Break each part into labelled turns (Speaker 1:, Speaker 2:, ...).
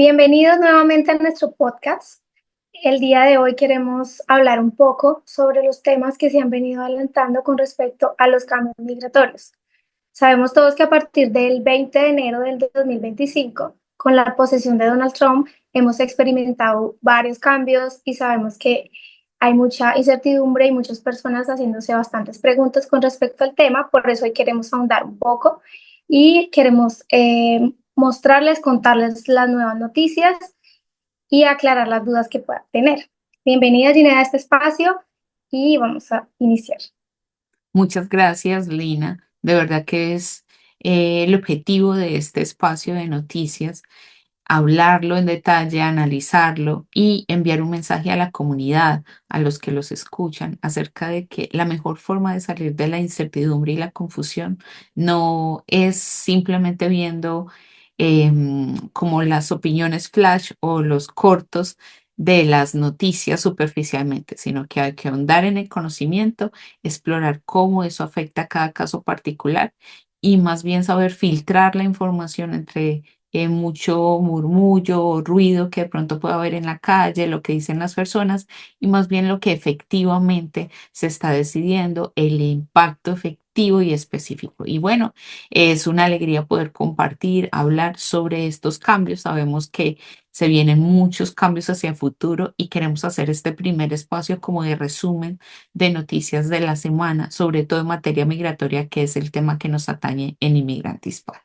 Speaker 1: Bienvenidos nuevamente a nuestro podcast. El día de hoy queremos hablar un poco sobre los temas que se han venido adelantando con respecto a los cambios migratorios. Sabemos todos que a partir del 20 de enero del 2025, con la posesión de Donald Trump, hemos experimentado varios cambios y sabemos que hay mucha incertidumbre y muchas personas haciéndose bastantes preguntas con respecto al tema. Por eso hoy queremos ahondar un poco y queremos mostrarles, contarles las nuevas noticias y aclarar las dudas que puedan tener. Bienvenida, Ginea, a este espacio y vamos a iniciar.
Speaker 2: Muchas gracias, Lina. De verdad que es el objetivo de este espacio de noticias, hablarlo en detalle, analizarlo y enviar un mensaje a la comunidad, a los que los escuchan, acerca de que la mejor forma de salir de la incertidumbre y la confusión no es simplemente viendo como las opiniones flash o los cortos de las noticias superficialmente, sino que hay que ahondar en el conocimiento, explorar cómo eso afecta a cada caso particular y más bien saber filtrar la información entre mucho murmullo o ruido que de pronto pueda haber en la calle, lo que dicen las personas, y más bien lo que efectivamente se está decidiendo, el impacto efectivo y específico. Y bueno, es una alegría poder compartir, hablar sobre estos cambios. Sabemos que se vienen muchos cambios hacia el futuro y queremos hacer este primer espacio como de resumen de noticias de la semana, sobre todo en materia migratoria, que es el tema que nos atañe en Inmigrante Hispano.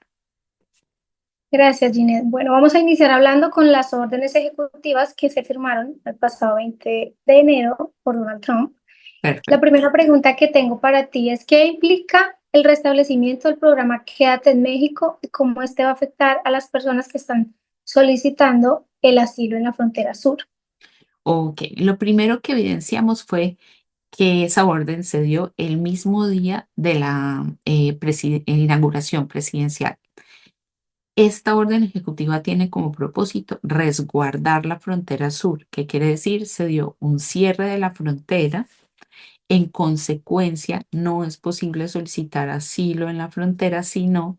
Speaker 1: Gracias, Ginette. Bueno, vamos a iniciar hablando con las órdenes ejecutivas que se firmaron el pasado 20 de enero por Donald Trump. La
Speaker 2: Perfecto.
Speaker 1: primera pregunta que tengo para ti es, ¿qué implica el restablecimiento del programa Quédate en México y cómo este va a afectar a las personas que están solicitando el asilo en la frontera sur?
Speaker 2: Ok, lo primero que evidenciamos fue que esa orden se dio el mismo día de la inauguración presidencial. Esta orden ejecutiva tiene como propósito resguardar la frontera sur, que quiere decir se dio un cierre de la frontera. En consecuencia, no es posible solicitar asilo en la frontera, sino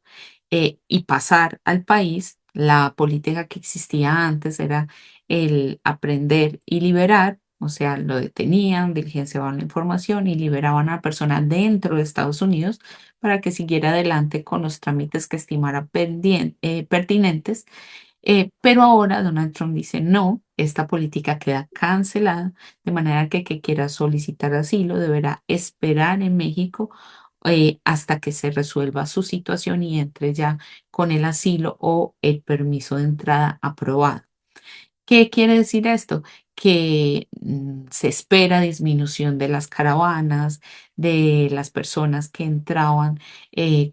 Speaker 2: y pasar al país. La política que existía antes era el aprender y liberar, o sea, lo detenían, diligenciaban la información y liberaban a la persona dentro de Estados Unidos para que siguiera adelante con los trámites que estimara pertinentes. Pero ahora Donald Trump dice no, esta política queda cancelada, de manera que quiera solicitar asilo deberá esperar en México hasta que se resuelva su situación y entre ya con el asilo o el permiso de entrada aprobado. ¿Qué quiere decir esto? Que se espera disminución de las caravanas, de las personas que entraban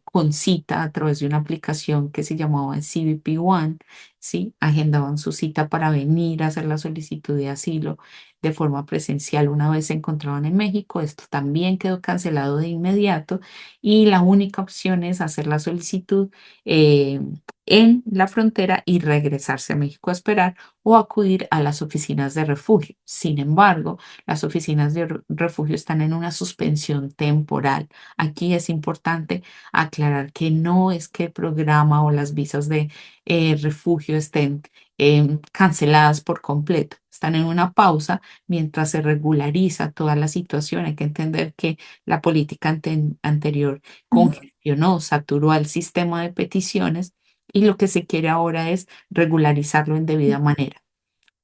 Speaker 2: con cita a través de una aplicación que se llamaba CBP One, ¿sí? Agendaban su cita para venir a hacer la solicitud de asilo de forma presencial una vez se encontraban en México. Esto también quedó cancelado de inmediato y la única opción es hacer la solicitud eh, en la frontera y regresarse a México a esperar o acudir a las oficinas de refugio. Sin embargo, las oficinas de refugio están en una suspensión temporal. Aquí es importante aclarar que no es que el programa o las visas de refugio estén canceladas por completo. Están en una pausa mientras se regulariza toda la situación. Hay que entender que la política anterior congestionó, saturó al sistema de peticiones y lo que se quiere ahora es regularizarlo en debida manera.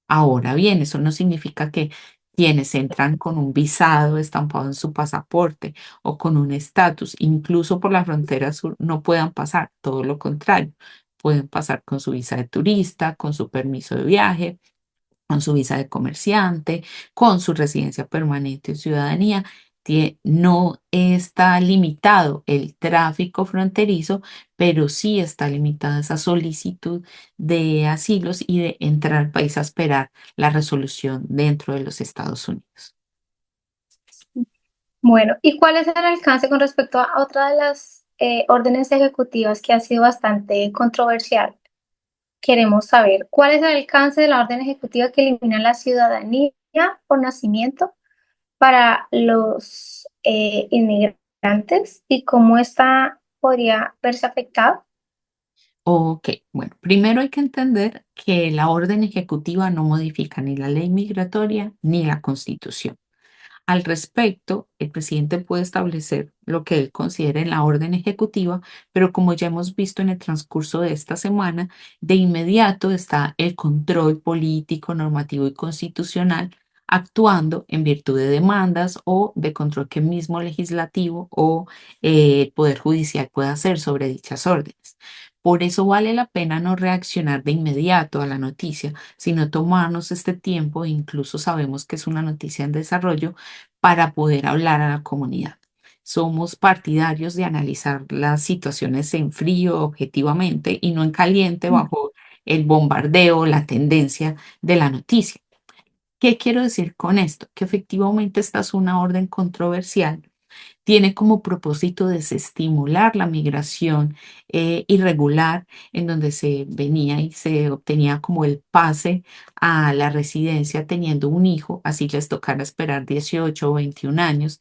Speaker 2: Ahora bien, eso no significa que quienes entran con un visado estampado en su pasaporte o con un estatus, incluso por la frontera sur, no puedan pasar. Todo lo contrario, pueden pasar con su visa de turista, con su permiso de viaje, con su visa de comerciante, con su residencia permanente o ciudadanía. No está limitado el tráfico fronterizo, pero sí está limitada esa solicitud de asilos y de entrar al país a esperar la resolución dentro de los Estados Unidos.
Speaker 1: Bueno, ¿y cuál es el alcance con respecto a otra de las órdenes ejecutivas que ha sido bastante controversial? Queremos saber cuál es el alcance de la orden ejecutiva que elimina la ciudadanía por nacimiento para los inmigrantes y cómo esta podría verse afectada.
Speaker 2: Ok, bueno, primero hay que entender que la orden ejecutiva no modifica ni la ley migratoria ni la Constitución. Al respecto, el presidente puede establecer lo que él considere en la orden ejecutiva, pero como ya hemos visto en el transcurso de esta semana, de inmediato está el control político, normativo y constitucional actuando en virtud de demandas o de control que el mismo legislativo o el Poder Judicial pueda hacer sobre dichas órdenes. Por eso vale la pena no reaccionar de inmediato a la noticia, sino tomarnos este tiempo, e incluso sabemos que es una noticia en desarrollo, para poder hablar a la comunidad. Somos partidarios de analizar las situaciones en frío, objetivamente, y no en caliente bajo el bombardeo, la tendencia de la noticia. ¿Qué quiero decir con esto? Que efectivamente esta es una orden controversial, tiene como propósito desestimular la migración irregular, en donde se venía y se obtenía como el pase a la residencia teniendo un hijo, así les tocara esperar 18 o 21 años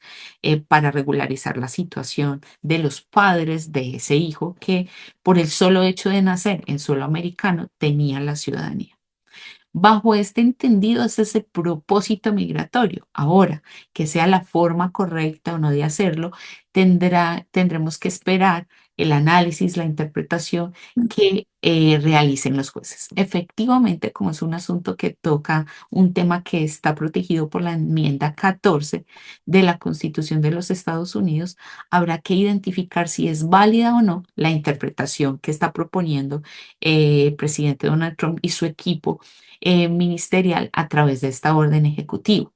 Speaker 2: para regularizar la situación de los padres de ese hijo que por el solo hecho de nacer en suelo americano tenía la ciudadanía. Bajo este entendido es ese propósito migratorio. Ahora, que sea la forma correcta o no de hacerlo, tendremos que esperar el análisis, la interpretación que realicen los jueces. Efectivamente, como es un asunto que toca un tema que está protegido por la enmienda 14 de la Constitución de los Estados Unidos, habrá que identificar si es válida o no la interpretación que está proponiendo el presidente Donald Trump y su equipo ministerial a través de esta orden ejecutiva.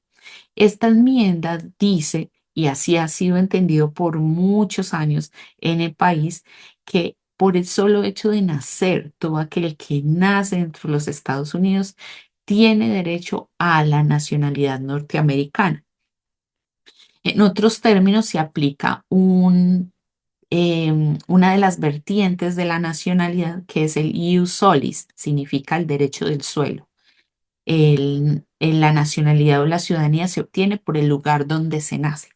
Speaker 2: Esta enmienda dice, y así ha sido entendido por muchos años en el país, que por el solo hecho de nacer, todo aquel que nace dentro de los Estados Unidos tiene derecho a la nacionalidad norteamericana. En otros términos, se aplica una de las vertientes de la nacionalidad, que es el ius solis, significa el derecho del suelo. La nacionalidad o la ciudadanía se obtiene por el lugar donde se nace,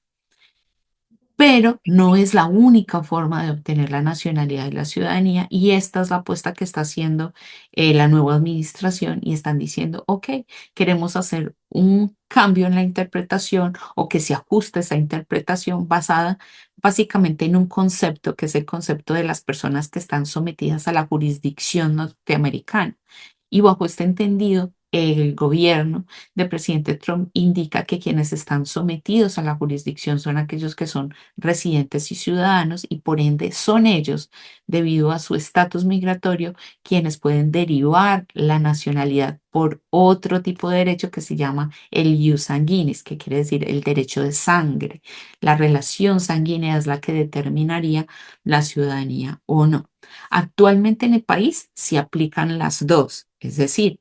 Speaker 2: pero no es la única forma de obtener la nacionalidad y la ciudadanía, y esta es la apuesta que está haciendo la nueva administración y están diciendo, ok, queremos hacer un cambio en la interpretación o que se ajuste esa interpretación basada básicamente en un concepto que es el concepto de las personas que están sometidas a la jurisdicción norteamericana. Y bajo este entendido, el gobierno del presidente Trump indica que quienes están sometidos a la jurisdicción son aquellos que son residentes y ciudadanos y por ende son ellos, debido a su estatus migratorio, quienes pueden derivar la nacionalidad por otro tipo de derecho que se llama el ius sanguinis, que quiere decir el derecho de sangre. La relación sanguínea es la que determinaría la ciudadanía o no. Actualmente en el país se aplican las dos, es decir,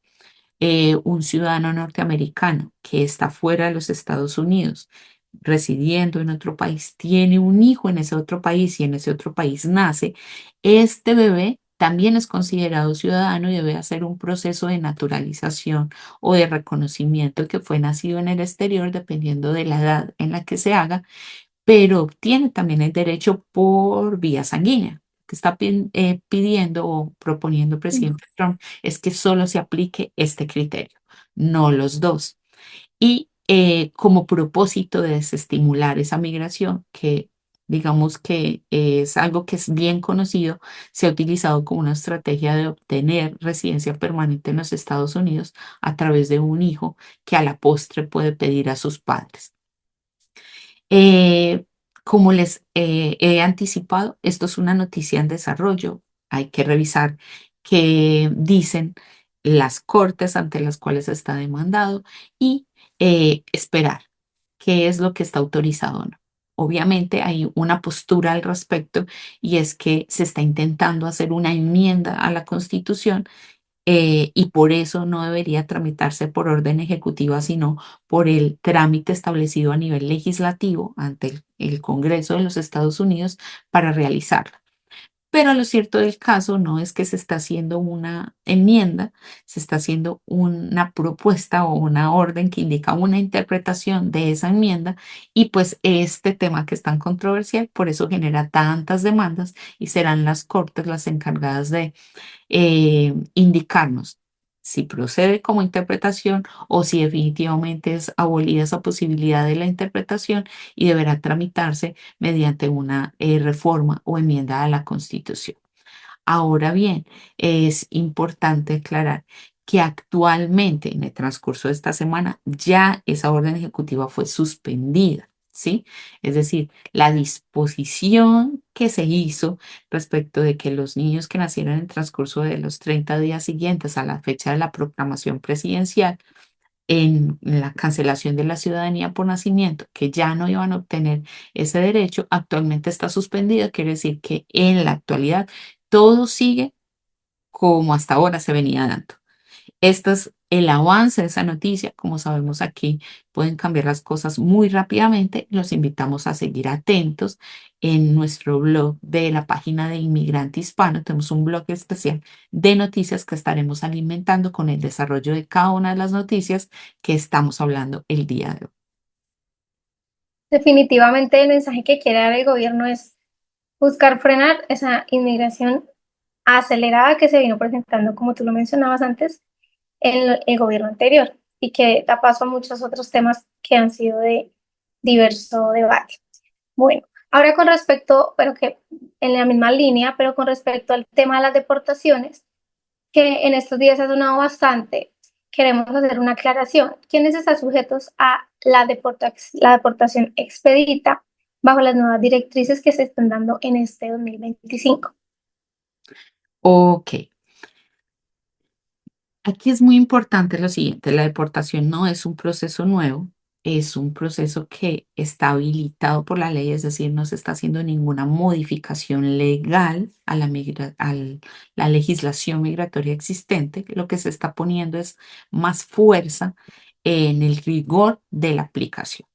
Speaker 2: un ciudadano norteamericano que está fuera de los Estados Unidos, residiendo en otro país, tiene un hijo en ese otro país y en ese otro país nace, este bebé también es considerado ciudadano y debe hacer un proceso de naturalización o de reconocimiento que fue nacido en el exterior, dependiendo de la edad en la que se haga, pero obtiene también el derecho por vía sanguínea. Lo que está pidiendo o proponiendo el presidente Trump es que solo se aplique este criterio, no los dos. Y como propósito de desestimular esa migración, que digamos que es algo que es bien conocido, se ha utilizado como una estrategia de obtener residencia permanente en los Estados Unidos a través de un hijo que a la postre puede pedir a sus padres. Eh, Como les he anticipado, esto es una noticia en desarrollo. Hay que revisar qué dicen las cortes ante las cuales está demandado y esperar qué es lo que está autorizado o no. Obviamente hay una postura al respecto y es que se está intentando hacer una enmienda a la Constitución y por eso no debería tramitarse por orden ejecutiva, sino por el trámite establecido a nivel legislativo ante el Congreso de los Estados Unidos para realizarla. Pero lo cierto del caso no es que se está haciendo una enmienda, se está haciendo una propuesta o una orden que indica una interpretación de esa enmienda y pues este tema que es tan controversial, por eso genera tantas demandas y serán las cortes las encargadas de indicarnos si procede como interpretación o si definitivamente es abolida esa posibilidad de la interpretación y deberá tramitarse mediante una reforma o enmienda a la Constitución. Ahora bien, es importante aclarar que actualmente, en el transcurso de esta semana, ya esa orden ejecutiva fue suspendida, ¿sí? Es decir, la disposición que se hizo respecto de que los niños que nacieron en el transcurso de los 30 días siguientes a la fecha de la proclamación presidencial, en la cancelación de la ciudadanía por nacimiento, que ya no iban a obtener ese derecho, actualmente está suspendida. Quiere decir que en la actualidad todo sigue como hasta ahora se venía dando. Este es el avance de esa noticia. Como sabemos aquí, pueden cambiar las cosas muy rápidamente. Los invitamos a seguir atentos en nuestro blog de la página de Inmigrante Hispano. Tenemos un blog especial de noticias que estaremos alimentando con el desarrollo de cada una de las noticias que estamos hablando el día de hoy.
Speaker 1: Definitivamente el mensaje que quiere dar el gobierno es buscar frenar esa inmigración acelerada que se vino presentando, como tú lo mencionabas antes, en el gobierno anterior y que da paso a muchos otros temas que han sido de diverso debate. Bueno, ahora con respecto, pero que en la misma línea, pero con respecto al tema de las deportaciones, que en estos días ha sonado bastante, queremos hacer una aclaración. ¿Quiénes están sujetos a la deportación expedita bajo las nuevas directrices que se están dando en este 2025?
Speaker 2: Ok, aquí es muy importante lo siguiente, la deportación no es un proceso nuevo, es un proceso que está habilitado por la ley, es decir, no se está haciendo ninguna modificación legal a la legislación migratoria existente. Lo que se está poniendo es más fuerza en el rigor de la aplicación.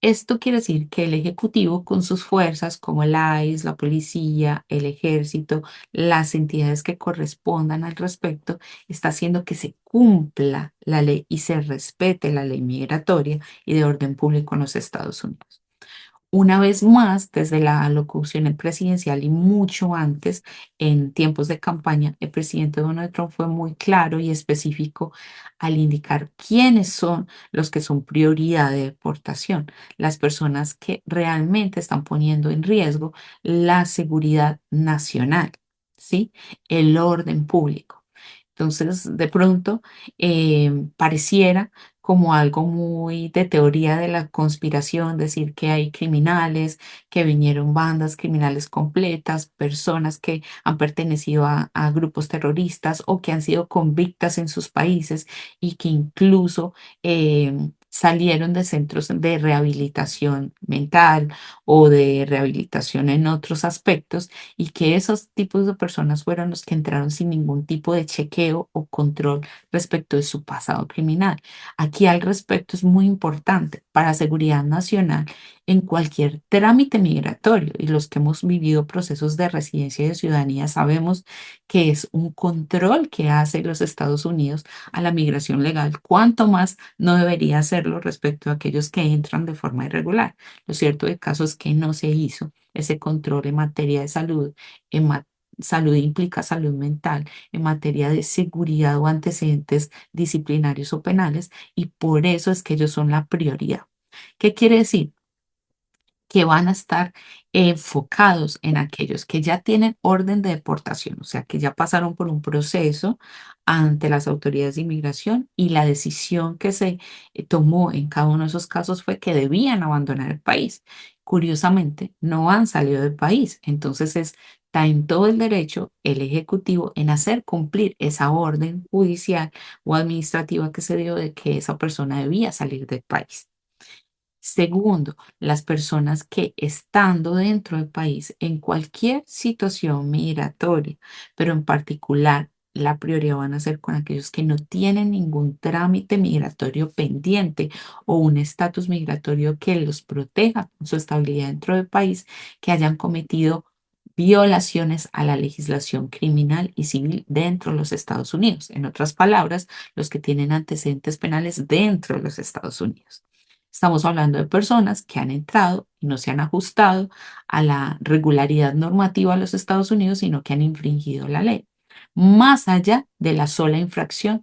Speaker 2: Esto quiere decir que el Ejecutivo, con sus fuerzas como el ICE, la policía, el ejército, las entidades que correspondan al respecto, está haciendo que se cumpla la ley y se respete la ley migratoria y de orden público en los Estados Unidos. Una vez más, desde la locución presidencial y mucho antes, en tiempos de campaña, el presidente Donald Trump fue muy claro y específico al indicar quiénes son los que son prioridad de deportación, las personas que realmente están poniendo en riesgo la seguridad nacional, ¿sí? El orden público. Entonces, de pronto, pareciera como algo muy de teoría de la conspiración, decir que hay criminales, que vinieron bandas criminales completas, personas que han pertenecido a grupos terroristas o que han sido convictas en sus países y que incluso salieron de centros de rehabilitación mental o de rehabilitación en otros aspectos y que esos tipos de personas fueron los que entraron sin ningún tipo de chequeo o control respecto de su pasado criminal. Aquí al respecto es muy importante para seguridad nacional en cualquier trámite migratorio y los que hemos vivido procesos de residencia y de ciudadanía sabemos que es un control que hace los Estados Unidos a la migración legal, cuanto más no debería hacerlo respecto a aquellos que entran de forma irregular. Lo cierto del caso es que no se hizo ese control en materia de salud, salud implica salud mental, en materia de seguridad o antecedentes disciplinarios o penales, y por eso es que ellos son la prioridad. ¿Qué quiere decir? Que van a estar enfocados en aquellos que ya tienen orden de deportación, o sea, que ya pasaron por un proceso ante las autoridades de inmigración y la decisión que se tomó en cada uno de esos casos fue que debían abandonar el país. Curiosamente, no han salido del país, entonces está en todo el derecho el Ejecutivo en hacer cumplir esa orden judicial o administrativa que se dio de que esa persona debía salir del país. Segundo, las personas que estando dentro del país en cualquier situación migratoria, pero en particular la prioridad van a ser con aquellos que no tienen ningún trámite migratorio pendiente o un estatus migratorio que los proteja con su estabilidad dentro del país, que hayan cometido violaciones a la legislación criminal y civil dentro de los Estados Unidos. En otras palabras, los que tienen antecedentes penales dentro de los Estados Unidos. Estamos hablando de personas que han entrado y no se han ajustado a la regularidad normativa de los Estados Unidos, sino que han infringido la ley, más allá de la sola infracción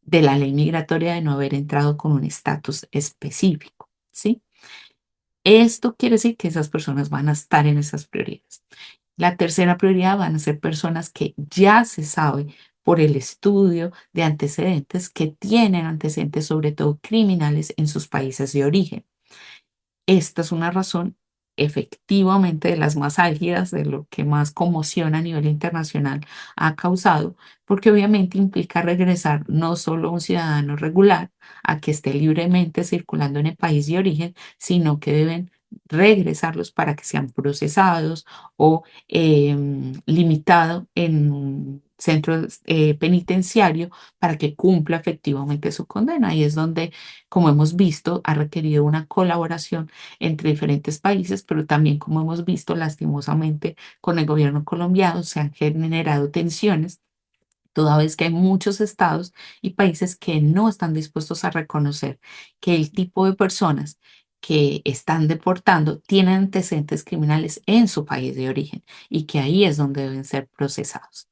Speaker 2: de la ley migratoria de no haber entrado con un estatus específico, ¿sí? Esto quiere decir que esas personas van a estar en esas prioridades. La tercera prioridad van a ser personas que ya se sabe por el estudio de antecedentes que tienen antecedentes sobre todo criminales en sus países de origen. Esta es una razón efectivamente de las más álgidas, de lo que más conmoción a nivel internacional ha causado, porque obviamente implica regresar no solo a un ciudadano regular a que esté libremente circulando en el país de origen, sino que deben regresarlos para que sean procesados o limitado en un centro penitenciario para que cumpla efectivamente su condena. Y es donde, como hemos visto, ha requerido una colaboración entre diferentes países, pero también, como hemos visto lastimosamente con el gobierno colombiano, se han generado tensiones, toda vez que hay muchos estados y países que no están dispuestos a reconocer que el tipo de personas que están deportando tienen antecedentes criminales en su país de origen y que ahí es donde deben ser procesados.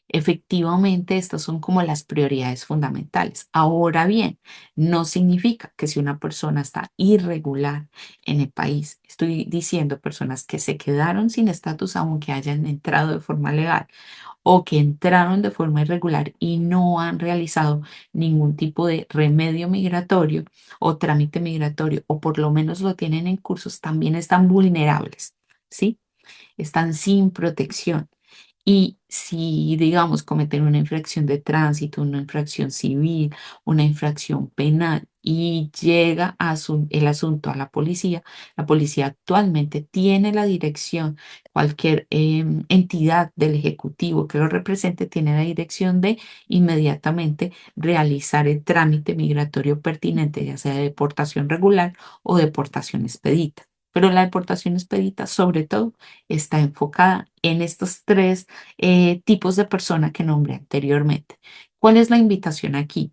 Speaker 2: Efectivamente, estas son como las prioridades fundamentales. Ahora bien, no significa que si una persona está irregular en el país, estoy diciendo personas que se quedaron sin estatus aunque hayan entrado de forma legal o que entraron de forma irregular y no han realizado ningún tipo de remedio migratorio o trámite migratorio, o por lo menos lo tienen en cursos, también están vulnerables, ¿sí? Están sin protección. Y si, digamos, cometen una infracción de tránsito, una infracción civil, una infracción penal y llega el asunto a la policía actualmente tiene la dirección, cualquier entidad del Ejecutivo que lo represente tiene la dirección de inmediatamente realizar el trámite migratorio pertinente, ya sea de deportación regular o deportación expedita. Pero la deportación expedita, sobre todo, está enfocada en estos tres tipos de persona que nombré anteriormente. ¿Cuál es la invitación aquí?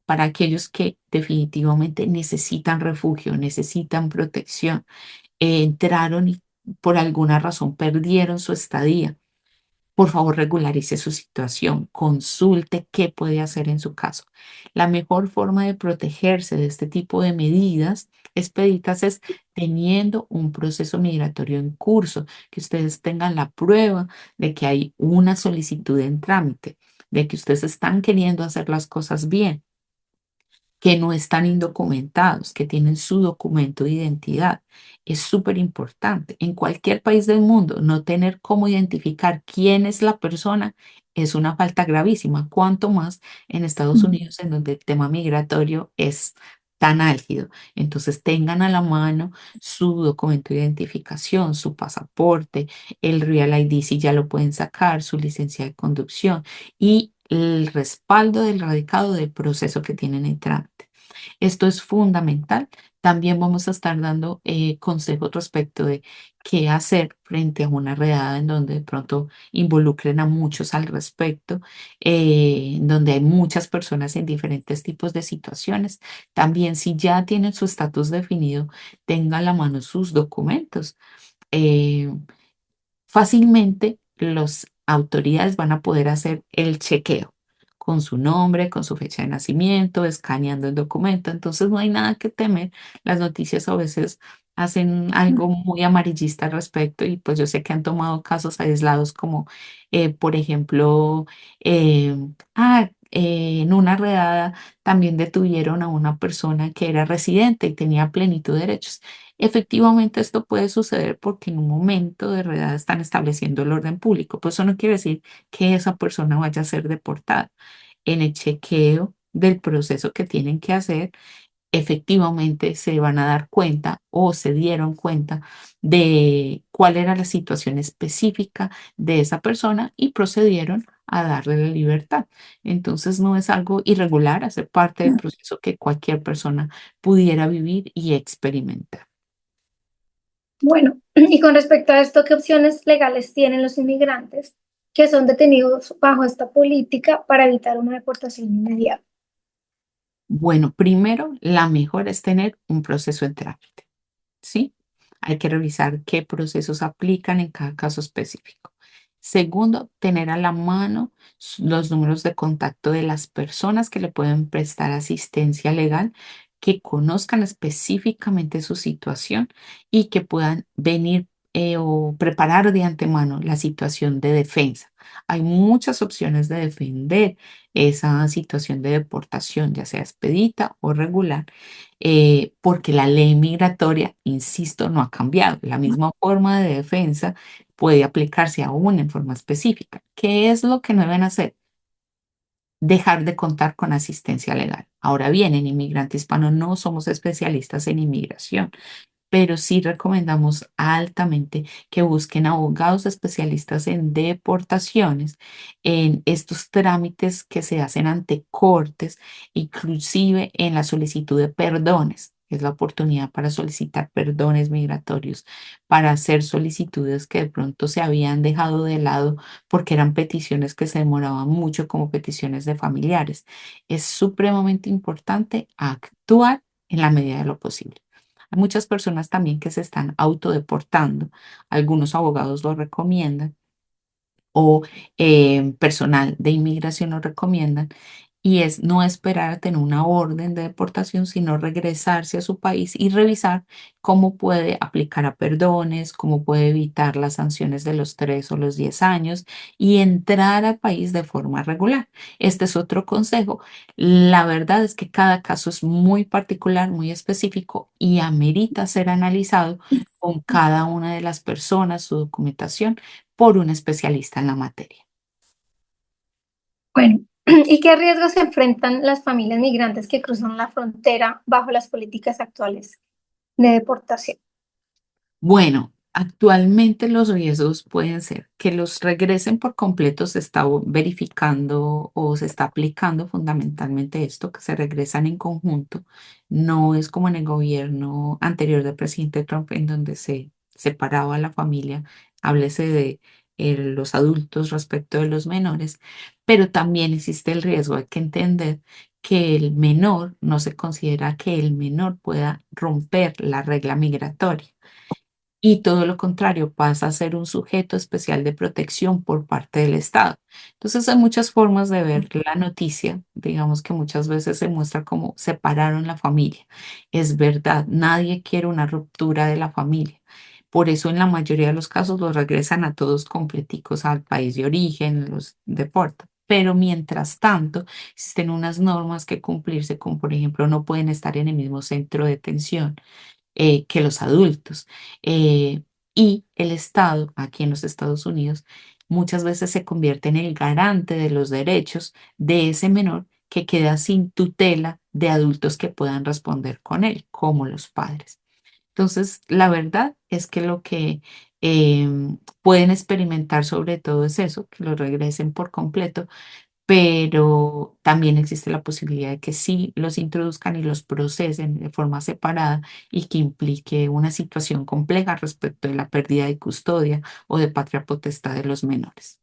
Speaker 2: Para aquellos que definitivamente necesitan refugio, necesitan protección, entraron y por alguna razón perdieron su estadía. Por favor, regularice su situación, consulte qué puede hacer en su caso. La mejor forma de protegerse de este tipo de medidas expeditas es teniendo un proceso migratorio en curso, que ustedes tengan la prueba de que hay una solicitud en trámite, de que ustedes están queriendo hacer las cosas bien, que no están indocumentados, que tienen su documento de identidad. Es súper importante. En cualquier país del mundo, no tener cómo identificar quién es la persona es una falta gravísima, cuanto más en Estados Unidos, en donde el tema migratorio es tan álgido. Entonces, tengan a la mano su documento de identificación, su pasaporte, el Real ID si ya lo pueden sacar, su licencia de conducción y el respaldo del radicado del proceso que tienen en trámite. Esto es fundamental. También vamos a estar dando consejos respecto de qué hacer frente a una redada en donde de pronto involucren a muchos al respecto, en donde hay muchas personas en diferentes tipos de situaciones. También si ya tienen su estatus definido, tenga a la mano sus documentos. Eh, Fácilmente las autoridades van a poder hacer el chequeo con su nombre, con su fecha de nacimiento, escaneando el documento. Entonces no hay nada que temer. Las noticias a veces hacen algo muy amarillista al respecto y pues yo sé que han tomado casos aislados como, por ejemplo, eh, en una redada también detuvieron a una persona que era residente y tenía plenitud de derechos. Efectivamente, esto puede suceder porque en un momento de redada están estableciendo el orden público. Pues eso no quiere decir que esa persona vaya a ser deportada. En el chequeo del proceso que tienen que hacer, efectivamente se van a dar cuenta o se dieron cuenta de cuál era la situación específica de esa persona y procedieron a darle la libertad. Entonces no es algo irregular, hace parte del proceso que cualquier persona pudiera vivir y experimentar.
Speaker 1: Bueno, y con respecto a esto, ¿qué opciones legales tienen los inmigrantes que son detenidos bajo esta política para evitar una deportación inmediata?
Speaker 2: Bueno, primero, la mejor es tener un proceso en trámite, ¿sí? Hay que revisar qué procesos aplican en cada caso específico. Segundo, tener a la mano los números de contacto de las personas que le pueden prestar asistencia legal, que conozcan específicamente su situación y que puedan venir o preparar de antemano la situación de defensa. Hay muchas opciones de defender esa situación de deportación, ya sea expedita o regular, porque la ley migratoria, insisto, no ha cambiado. La misma forma de defensa puede aplicarse aún en forma específica. ¿Qué es lo que no deben hacer? Dejar de contar con asistencia legal. Ahora bien, en inmigrante hispano no somos especialistas en inmigración, pero sí recomendamos altamente que busquen abogados especialistas en deportaciones, en estos trámites que se hacen ante cortes, inclusive en la solicitud de perdones. Es la oportunidad para solicitar perdones migratorios, para hacer solicitudes que de pronto se habían dejado de lado porque eran peticiones que se demoraban mucho, como peticiones de familiares. Es supremamente importante actuar en la medida de lo posible. Hay muchas personas también que se están autodeportando. Algunos abogados lo recomiendan o personal de inmigración lo recomiendan, y es no esperar a tener una orden de deportación, sino regresarse a su país y revisar cómo puede aplicar a perdones, cómo puede evitar las sanciones de los 3 o los 10 años y entrar al país de forma regular. Este es otro consejo. La verdad es que cada caso es muy particular, muy específico y amerita ser analizado con cada una de las personas, su documentación, por un especialista en la materia.
Speaker 1: Bueno, ¿y qué riesgos se enfrentan las familias migrantes que cruzan la frontera bajo las políticas actuales de deportación?
Speaker 2: Bueno, actualmente los riesgos pueden ser que los regresen por completo, se está verificando o se está aplicando fundamentalmente esto, que se regresan en conjunto. No es como en el gobierno anterior del presidente Trump, en donde se separaba a la familia, háblese de los adultos respecto de los menores, pero también existe el riesgo, hay que entender que el menor, no se considera que el menor pueda romper la regla migratoria y todo lo contrario, pasa a ser un sujeto especial de protección por parte del Estado. Entonces, hay muchas formas de ver la noticia, digamos que muchas veces se muestra como separaron la familia. Es verdad, nadie quiere una ruptura de la familia. Por eso, en la mayoría de los casos, los regresan a todos completicos al país de origen, los deportan. Pero mientras tanto, existen unas normas que cumplirse, como por ejemplo, no pueden estar en el mismo centro de detención que los adultos. Eh, y el Estado, aquí en los Estados Unidos, muchas veces se convierte en el garante de los derechos de ese menor que queda sin tutela de adultos que puedan responder con él, como los padres. Entonces, la verdad es que lo que pueden experimentar sobre todo es eso, que lo regresen por completo, pero también existe la posibilidad de que sí los introduzcan y los procesen de forma separada y que implique una situación compleja respecto de la pérdida de custodia o de patria potestad de los menores.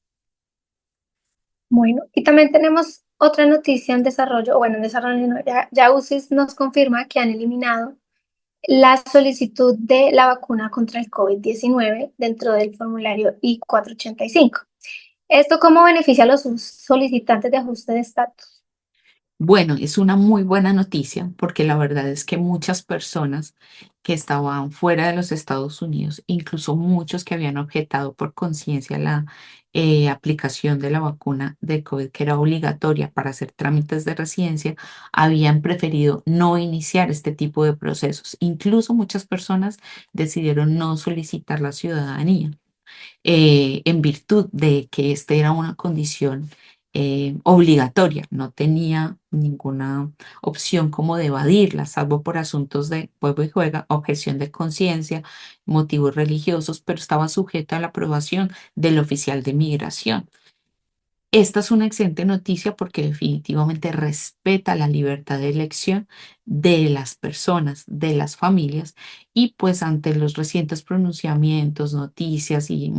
Speaker 1: Bueno, y también tenemos otra noticia en desarrollo, o bueno, en desarrollo no, ya UCIS nos confirma que han eliminado la solicitud de la vacuna contra el COVID-19 dentro del formulario I-485. ¿Esto cómo beneficia a los solicitantes de ajuste de estatus?
Speaker 2: Bueno, es una muy buena noticia porque la verdad es que muchas personas que estaban fuera de los Estados Unidos, incluso muchos que habían objetado por conciencia la aplicación de la vacuna de COVID, que era obligatoria para hacer trámites de residencia, habían preferido no iniciar este tipo de procesos. Incluso muchas personas decidieron no solicitar la ciudadanía en virtud de que esta era una condición obligatoria, no tenía ninguna opción como de evadirla, salvo por asuntos de juego y juega, objeción de conciencia, motivos religiosos, pero estaba sujeta a la aprobación del oficial de migración. Esta es una excelente noticia porque definitivamente respeta la libertad de elección de las personas, de las familias, y pues ante los recientes pronunciamientos, noticias y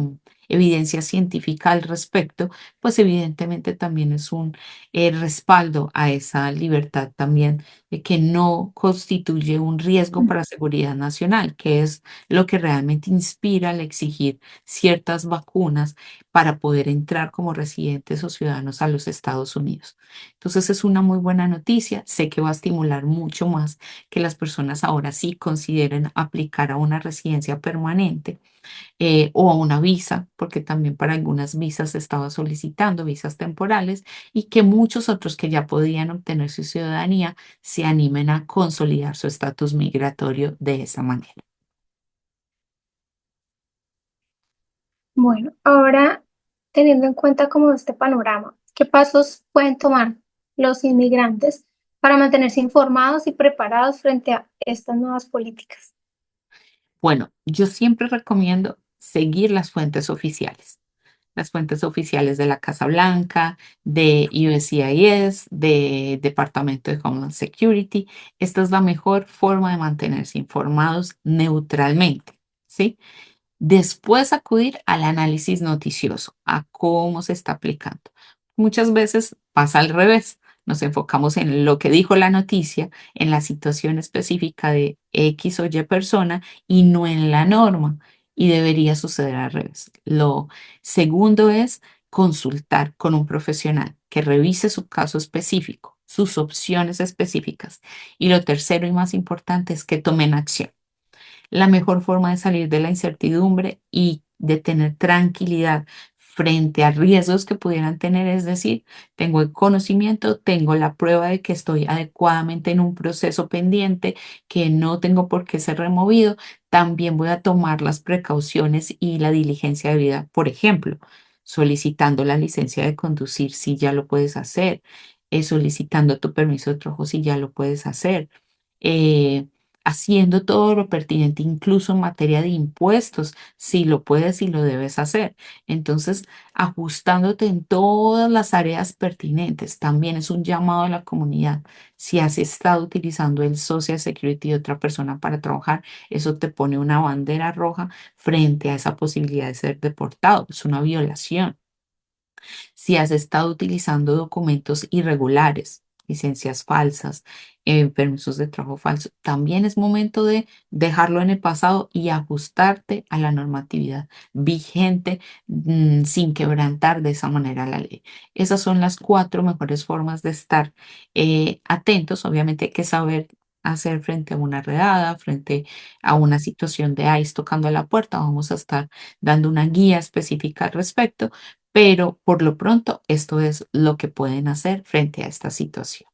Speaker 2: evidencia científica al respecto, pues evidentemente también es un respaldo a esa libertad también de que no constituye un riesgo para la seguridad nacional, que es lo que realmente inspira al exigir ciertas vacunas para poder entrar como residentes o ciudadanos a los Estados Unidos. Entonces es una muy buena noticia. Sé que va a estimular mucho más que las personas ahora sí consideren aplicar a una residencia permanente o a una visa, porque también para algunas visas se estaba solicitando visas temporales y que muchos otros que ya podían obtener su ciudadanía se animen a consolidar su estatus migratorio de esa manera.
Speaker 1: Bueno, ahora teniendo en cuenta como este panorama, ¿qué pasos pueden tomar los inmigrantes para mantenerse informados y preparados frente a estas nuevas políticas?
Speaker 2: Bueno, yo siempre recomiendo seguir las fuentes oficiales de la Casa Blanca, de USCIS, de Departamento de Homeland Security. Esta es la mejor forma de mantenerse informados neutralmente, ¿sí? Después acudir al análisis noticioso, a cómo se está aplicando. Muchas veces pasa al revés. Nos enfocamos en lo que dijo la noticia, en la situación específica de X o Y persona y no en la norma. Y debería suceder al revés. Lo segundo es consultar con un profesional que revise su caso específico, sus opciones específicas. Y lo tercero y más importante es que tomen acción. La mejor forma de salir de la incertidumbre y de tener tranquilidad frente a riesgos que pudieran tener, es decir, tengo el conocimiento, tengo la prueba de que estoy adecuadamente en un proceso pendiente, que no tengo por qué ser removido, también voy a tomar las precauciones y la diligencia debida. Por ejemplo, solicitando la licencia de conducir si ya lo puedes hacer, solicitando tu permiso de trabajo si ya lo puedes hacer. eh, Haciendo todo lo pertinente, incluso en materia de impuestos, si lo puedes y lo debes hacer. Entonces, ajustándote en todas las áreas pertinentes, también es un llamado a la comunidad. Si has estado utilizando el Social Security de otra persona para trabajar, eso te pone una bandera roja frente a esa posibilidad de ser deportado. Es una violación. Si has estado utilizando documentos irregulares, licencias falsas, permisos de trabajo falso, también es momento de dejarlo en el pasado y ajustarte a la normatividad vigente, sin quebrantar de esa manera la ley. Esas son las cuatro mejores formas de estar atentos. Obviamente hay que saber hacer frente a una redada, frente a una situación de ICE tocando a la puerta. Vamos a estar dando una guía específica al respecto, pero por lo pronto esto es lo que pueden hacer frente a esta situación.